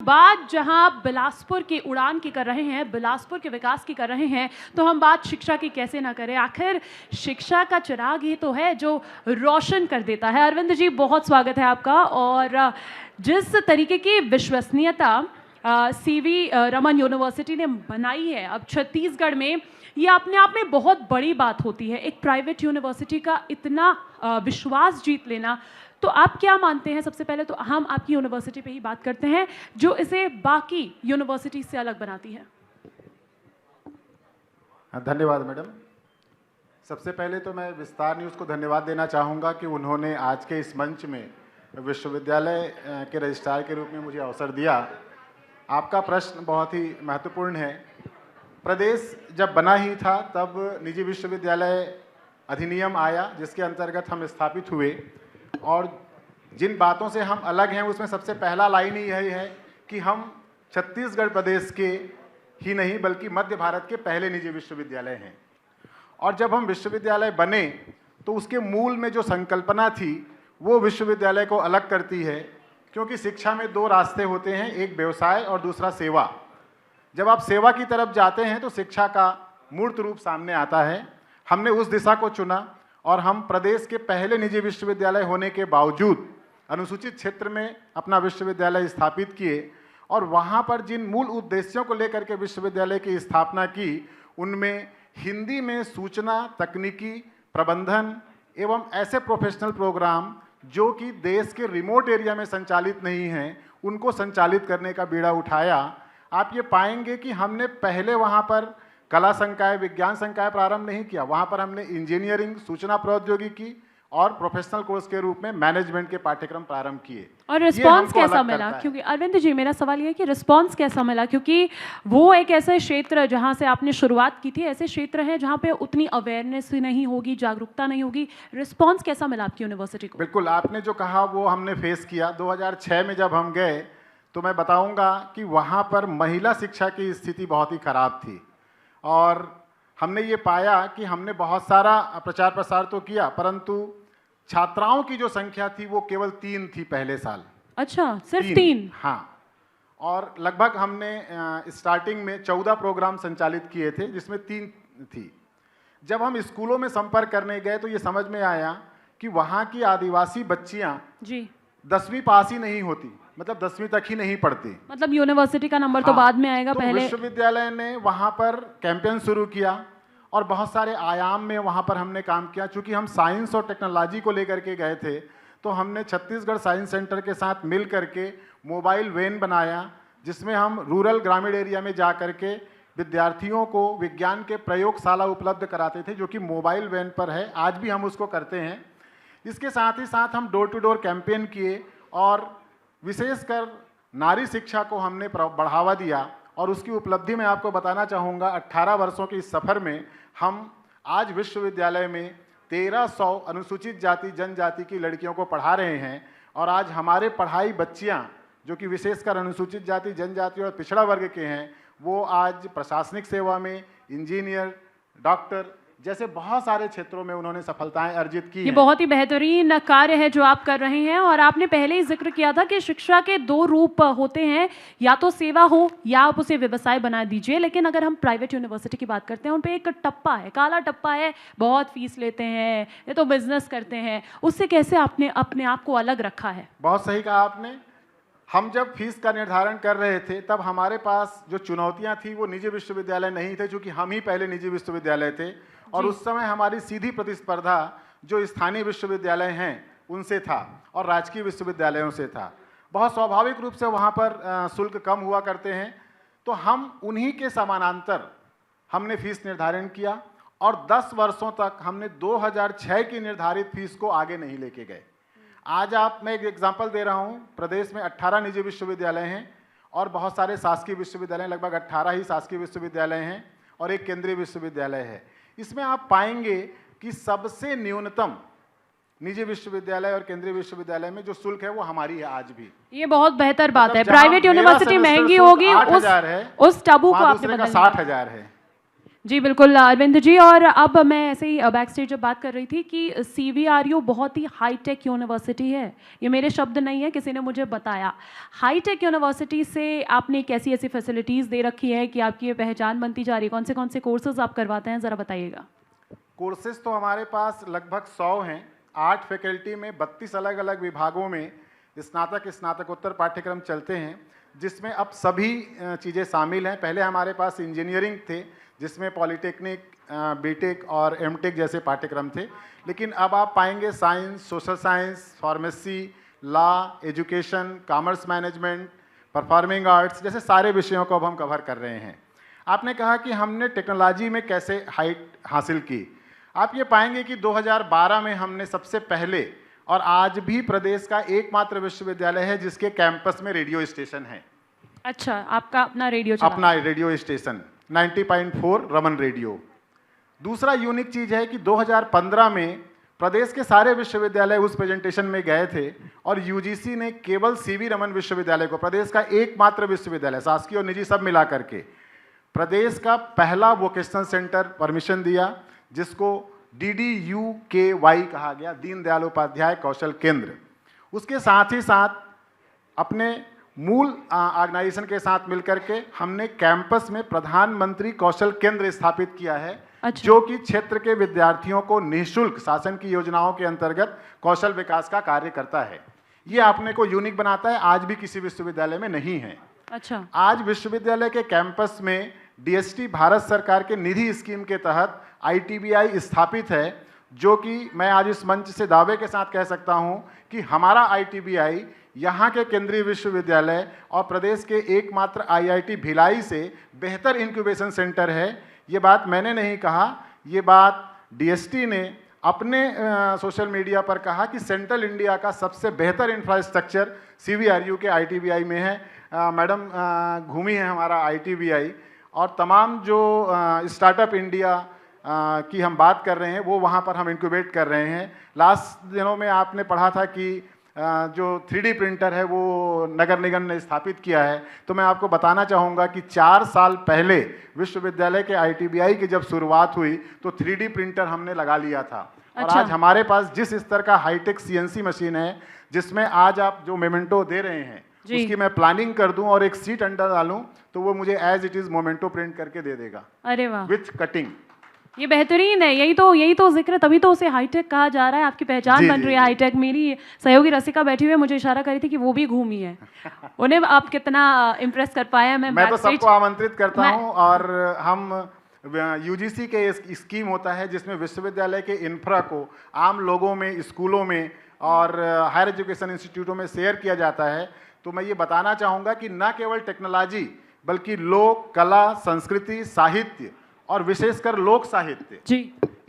बात जहां बिलासपुर की उड़ान की कर रहे हैं, बिलासपुर के विकास की कर रहे हैं, तो हम बात शिक्षा की कैसे ना करें। आखिर शिक्षा का चिराग ही तो है जो रोशन कर देता है। अरविंद जी, बहुत स्वागत है आपका। और जिस तरीके की विश्वसनीयता सीवी रमन यूनिवर्सिटी ने बनाई है अब छत्तीसगढ़ में, ये अपने आप में बहुत बड़ी बात होती है। एक प्राइवेट यूनिवर्सिटी का इतना विश्वास जीत लेना, तो आप क्या मानते हैं? सबसे पहले तो हम आपकी यूनिवर्सिटी पे ही बात करते हैं जो इसे बाकी यूनिवर्सिटी से अलग बनाती है। धन्यवाद मैडम। सबसे पहले तो मैं विस्तार न्यूज़ को धन्यवाद देना चाहूँगा कि उन्होंने आज के इस मंच में विश्वविद्यालय के रजिस्ट्रार के रूप में मुझे अवसर दिया। आपका प्रश्न बहुत ही महत्वपूर्ण है। प्रदेश जब बना ही था तब निजी विश्वविद्यालय अधिनियम आया, जिसके अंतर्गत हम स्थापित हुए, और जिन बातों से हम अलग हैं उसमें सबसे पहला लाइन ही यही है कि हम छत्तीसगढ़ प्रदेश के ही नहीं बल्कि मध्य भारत के पहले निजी विश्वविद्यालय हैं। और जब हम विश्वविद्यालय बने तो उसके मूल में जो संकल्पना थी वो विश्वविद्यालय को अलग करती है, क्योंकि शिक्षा में दो रास्ते होते हैं, एक व्यवसाय और दूसरा सेवा। जब आप सेवा की तरफ जाते हैं तो शिक्षा का मूर्त रूप सामने आता है। हमने उस दिशा को चुना और हम प्रदेश के पहले निजी विश्वविद्यालय होने के बावजूद अनुसूचित क्षेत्र में अपना विश्वविद्यालय स्थापित किए, और वहाँ पर जिन मूल उद्देश्यों को लेकर के विश्वविद्यालय की स्थापना की, उनमें हिंदी में सूचना तकनीकी प्रबंधन एवं ऐसे प्रोफेशनल प्रोग्राम जो कि देश के रिमोट एरिया में संचालित नहीं हैं, उनको संचालित करने का बीड़ा उठाया। आप ये पाएंगे कि हमने पहले वहाँ पर कला संकाय, विज्ञान संकाय प्रारंभ नहीं किया। वहाँ पर हमने इंजीनियरिंग, सूचना प्रौद्योगिकी और प्रोफेशनल कोर्स के रूप में मैनेजमेंट के पाठ्यक्रम प्रारंभ किए। और रिस्पांस कैसा मिला? क्योंकि अरविंद जी, मेरा सवाल ये है कि रिस्पांस कैसा मिला, क्योंकि वो एक ऐसे क्षेत्र जहाँ से आपने शुरुआत की थी, ऐसे क्षेत्र हैं जहाँ पे उतनी अवेयरनेस नहीं होगी, जागरूकता नहीं होगी। रिस्पांस कैसा मिला आपकी यूनिवर्सिटी को? बिल्कुल, आपने जो कहा वो हमने फेस किया। 2006 में जब हम गए तो मैं बताऊंगा कि वहाँ पर महिला शिक्षा की स्थिति बहुत ही खराब थी, और हमने ये पाया कि हमने बहुत सारा प्रचार प्रसार तो किया, परंतु छात्राओं की जो संख्या थी वो केवल 3 थी पहले साल। अच्छा, सिर्फ 3? हाँ, और लगभग हमने स्टार्टिंग में 14 प्रोग्राम संचालित किए थे, जिसमें 3 थी। जब हम स्कूलों में संपर्क करने गए तो ये समझ में आया कि वहाँ की आदिवासी बच्चियाँ जी 10वीं पास ही नहीं होती, मतलब 10वीं तक ही नहीं पढ़ती। मतलब यूनिवर्सिटी का नंबर तो बाद में आएगा, तो पहले विश्वविद्यालय ने वहाँ पर कैंपेन शुरू किया और बहुत सारे आयाम में वहाँ पर हमने काम किया। चूँकि हम साइंस और टेक्नोलॉजी को लेकर के गए थे, तो हमने छत्तीसगढ़ साइंस सेंटर के साथ मिल करके मोबाइल वैन बनाया, जिसमें हम रूरल ग्रामीण एरिया में जा करके विद्यार्थियों को विज्ञान के प्रयोगशाला उपलब्ध कराते थे, जो कि मोबाइल वैन पर है। आज भी हम उसको करते हैं। इसके साथ ही साथ हम डोर टू डोर कैंपेन किए, और विशेषकर नारी शिक्षा को हमने बढ़ावा दिया, और उसकी उपलब्धि मैं आपको बताना चाहूँगा। 18 वर्षों के इस सफ़र में हम आज विश्वविद्यालय में 1300 अनुसूचित जाति जनजाति की लड़कियों को पढ़ा रहे हैं, और आज हमारे पढ़ाई बच्चियाँ जो कि विशेषकर अनुसूचित जाति जनजाति और पिछड़ा वर्ग के हैं, वो आज प्रशासनिक सेवा में, इंजीनियर, डॉक्टर जैसे बहुत सारे क्षेत्रों में उन्होंने सफलताएं अर्जित की। ये बहुत ही बेहतरीन कार्य है जो आप कर रहे हैं। और आपने पहले ही जिक्र किया था कि शिक्षा के 2 रूप होते हैं, या तो सेवा हो या आप उसे व्यवसाय बना दीजिए। लेकिन अगर हम प्राइवेट यूनिवर्सिटी की बात करते हैं, उन पे एक टप्पा है, काला टप्पा है, बहुत फीस लेते हैं, ये तो बिजनेस करते हैं। उससे कैसे आपने अपने आप को अलग रखा है? बहुत सही कहा आपने। हम जब फीस का निर्धारण कर रहे थे तब हमारे पास जो चुनौतियां थी वो निजी विश्वविद्यालय नहीं थे, क्योंकि हम ही पहले निजी विश्वविद्यालय थे, और उस समय हमारी सीधी प्रतिस्पर्धा जो स्थानीय विश्वविद्यालय हैं उनसे था और राजकीय विश्वविद्यालयों से था। बहुत स्वाभाविक रूप से वहाँ पर शुल्क कम हुआ करते हैं, तो हम उन्हीं के समानांतर हमने फीस निर्धारण किया, और 10 वर्षों तक हमने 2006 की निर्धारित फीस को आगे नहीं लेके गए। आज मैं एक एग्जाम्पल दे रहा हूँ। प्रदेश में 18 निजी विश्वविद्यालय हैं और बहुत सारे शासकीय विश्वविद्यालय, लगभग 18 ही शासकीय विश्वविद्यालय हैं और एक केंद्रीय विश्वविद्यालय है। इसमें आप पाएंगे कि सबसे न्यूनतम निजी विश्वविद्यालय और केंद्रीय विश्वविद्यालय में जो शुल्क है वो हमारी है आज भी। ये बहुत बेहतर बात है। प्राइवेट यूनिवर्सिटी महंगी होगी, उस टैबू को आपने बदल दिया। 60,000 है। जी बिल्कुल अरविंद जी। और अब मैं ऐसे ही बैक स्टेज जब बात कर रही थी कि CVRU बहुत ही हाईटेक यूनिवर्सिटी है, ये मेरे शब्द नहीं है, किसी ने मुझे बताया। हाईटेक यूनिवर्सिटी से आपने कैसी ऐसी फैसिलिटीज़ दे रखी है कि आपकी ये पहचान बनती जा रही है? कौन से कोर्सेज आप करवाते हैं, ज़रा बताइएगा। कोर्सेज तो हमारे पास लगभग 100 हैं। 8 फैकल्टी में 32 अलग अलग विभागों में स्नातकोत्तर पाठ्यक्रम चलते हैं, जिसमें अब सभी चीज़ें शामिल हैं। पहले हमारे पास इंजीनियरिंग थे, जिसमें पॉलिटेक्निक, बीटेक और एमटेक जैसे पाठ्यक्रम थे, लेकिन अब आप पाएंगे science, social science, pharmacy, law, education, commerce management, performing arts जैसे सारे विषयों को अब हम कवर कर रहे हैं। आपने कहा कि हमने टेक्नोलॉजी में कैसे हाइट हासिल की। आप ये पाएंगे कि 2012 में हमने सबसे पहले, और आज भी प्रदेश का एकमात्र विश्वविद्यालय है जिसके कैंपस में रेडियो स्टेशन है। अच्छा, आपका अपना रेडियो चला? अपना रेडियो स्टेशन 90.4 रमन रेडियो। दूसरा यूनिक चीज़ है कि 2015 में प्रदेश के सारे विश्वविद्यालय उस प्रेजेंटेशन में गए थे और यूजीसी ने केवल सीवी रमन विश्वविद्यालय को, प्रदेश का एकमात्र विश्वविद्यालय, शासकीय और निजी सब मिला करके, प्रदेश का पहला वोकेशनल सेंटर परमिशन दिया, जिसको DDUKY कहा गया, दीनदयाल उपाध्याय कौशल केंद्र। उसके साथ ही साथ अपने मूल ऑर्गेनाइजेशन के साथ मिलकर के हमने कैंपस में प्रधानमंत्री कौशल केंद्र स्थापित किया है। अच्छा। जो कि क्षेत्र के विद्यार्थियों को निःशुल्क शासन की योजनाओं के अंतर्गत कौशल विकास का कार्य करता है। ये अपने को यूनिक बनाता है, आज भी किसी विश्वविद्यालय में नहीं है। अच्छा। आज विश्वविद्यालय के कैंपस में DST भारत सरकार के निधि स्कीम के तहत ITBI स्थापित है, जो कि मैं आज इस मंच से दावे के साथ कह सकता हूं कि हमारा ITBI यहाँ के केंद्रीय विश्वविद्यालय और प्रदेश के एकमात्र IIT भिलाई से बेहतर इंक्यूबेशन सेंटर है। ये बात मैंने नहीं कहा, ये बात DST ने अपने सोशल मीडिया पर कहा कि सेंट्रल इंडिया का सबसे बेहतर इंफ्रास्ट्रक्चर CVRU के ITBI में है। मैडम घूमी है हमारा ITBI, और तमाम जो स्टार्टअप इंडिया की हम बात कर रहे हैं वो वहाँ पर हम इंक्यूबेट कर रहे हैं। लास्ट दिनों में आपने पढ़ा था कि जो 3D प्रिंटर है वो नगर निगम ने स्थापित किया है। तो मैं आपको बताना चाहूँगा कि 4 साल पहले विश्वविद्यालय के ITBI की जब शुरुआत हुई तो 3D प्रिंटर हमने लगा लिया था। और अच्छा। आज हमारे पास जिस स्तर का हाईटेक CNC मशीन है, जिसमें आज आप जो मोमेंटो दे रहे हैं उसकी मैं प्लानिंग कर दूं और एक सीट अंडर डालूं तो वो मुझे as it is memento print करके दे देगा। अरे वाह, विथ कटिंग। ये बेहतरीन है। यही तो जिक्र, तभी तो उसे हाईटेक कहा जा रहा है। आपकी पहचान बन रही है हाईटेक। मेरी सहयोगी रसिका बैठी हुई है, मुझे इशारा कर रही थी कि वो भी घूमी है। उन्हें आप कितना इम्प्रेस कर पाए? मैं तो सबको आमंत्रित करता हूं। और हम UGC के स्कीम होता है जिसमें विश्वविद्यालय के इंफ्रा को आम लोगों में, स्कूलों में और हायर एजुकेशन इंस्टीट्यूटों में शेयर किया जाता है। तो मैं ये बताना चाहूँगा कि न केवल टेक्नोलॉजी बल्कि लोक कला, संस्कृति, साहित्य और विशेषकर लोक साहित्य जी,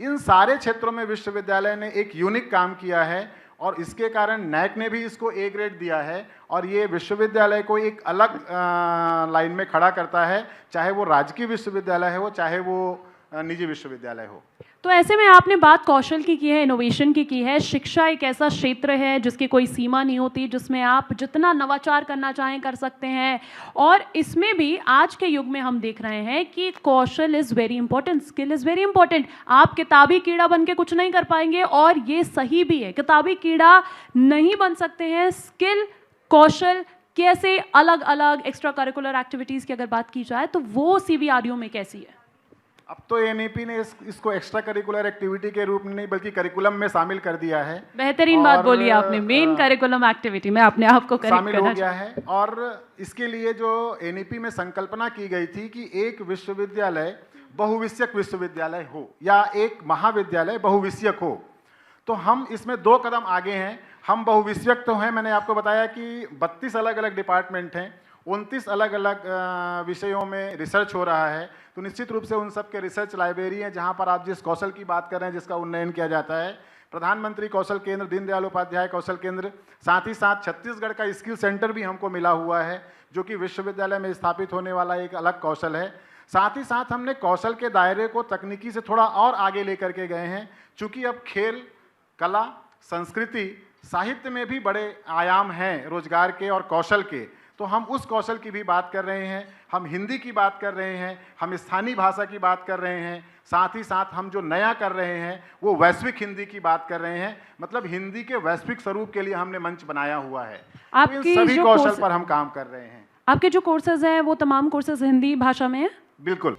इन सारे क्षेत्रों में विश्वविद्यालय ने एक यूनिक काम किया है और इसके कारण NAC ने भी इसको A ग्रेड दिया है और ये विश्वविद्यालय को एक अलग लाइन में खड़ा करता है, चाहे वो राजकीय विश्वविद्यालय हो चाहे वो निजी विश्वविद्यालय हो। तो ऐसे में आपने बात कौशल की है, इनोवेशन की है। शिक्षा एक ऐसा क्षेत्र है जिसकी कोई सीमा नहीं होती, जिसमें आप जितना नवाचार करना चाहें कर सकते हैं। और इसमें भी आज के युग में हम देख रहे हैं कि कौशल is very important, skill is very important. आप किताबी कीड़ा बन के कुछ नहीं कर पाएंगे और ये सही भी है। किताबी कीड़ा नहीं बन सकते हैं। स्किल, कौशल कैसे अलग अलग एक्स्ट्रा करिकुलर एक्टिविटीज़ की अगर बात की जाए तो वो CVRU में कैसी है? अब तो NEP ने इसको एक्स्ट्रा करिकुलर एक्टिविटी के रूप में नहीं बल्कि करिकुलम में शामिल कर दिया है। बेहतरीन बात बोली आपने, मेन करिकुलम एक्टिविटी में आपने आपको शामिल हो गया है। और इसके लिए जो NEP में संकल्पना की गई थी कि एक विश्वविद्यालय बहुविषयक विश्वविद्यालय हो या एक महाविद्यालय बहुविषयक हो, तो हम इसमें 2 कदम आगे हैं। हम बहुविषयक तो हैं, मैंने आपको बताया कि 32 अलग अलग डिपार्टमेंट हैं, 29 अलग अलग विषयों में रिसर्च हो रहा है। तो निश्चित रूप से उन सब के रिसर्च लाइब्रेरी हैं जहां पर आप जिस कौशल की बात कर रहे हैं, जिसका उन्नयन किया जाता है। प्रधानमंत्री कौशल केंद्र, दीनदयाल उपाध्याय कौशल केंद्र, साथ ही साथ छत्तीसगढ़ का स्किल सेंटर भी हमको मिला हुआ है, जो कि विश्वविद्यालय में स्थापित होने वाला एक अलग कौशल है। साथ ही साथ हमने कौशल के दायरे को तकनीकी से थोड़ा और आगे लेकर के गए हैं, चूँकि अब खेल, कला, संस्कृति, साहित्य में भी बड़े आयाम हैं रोजगार के और कौशल के। तो हम उस कौशल की भी बात कर रहे हैं, हम हिंदी की बात कर रहे हैं, हम स्थानीय भाषा की बात कर रहे हैं, साथ ही साथ हम जो नया कर रहे हैं वो वैश्विक हिंदी की बात कर रहे हैं। मतलब हिंदी के वैश्विक स्वरूप के लिए हमने मंच बनाया हुआ है। तो इन सभी कौशल पर हम काम कर रहे हैं। आपके जो कोर्सेज हैं वो तमाम कोर्सेज हिंदी भाषा में हैं? बिल्कुल।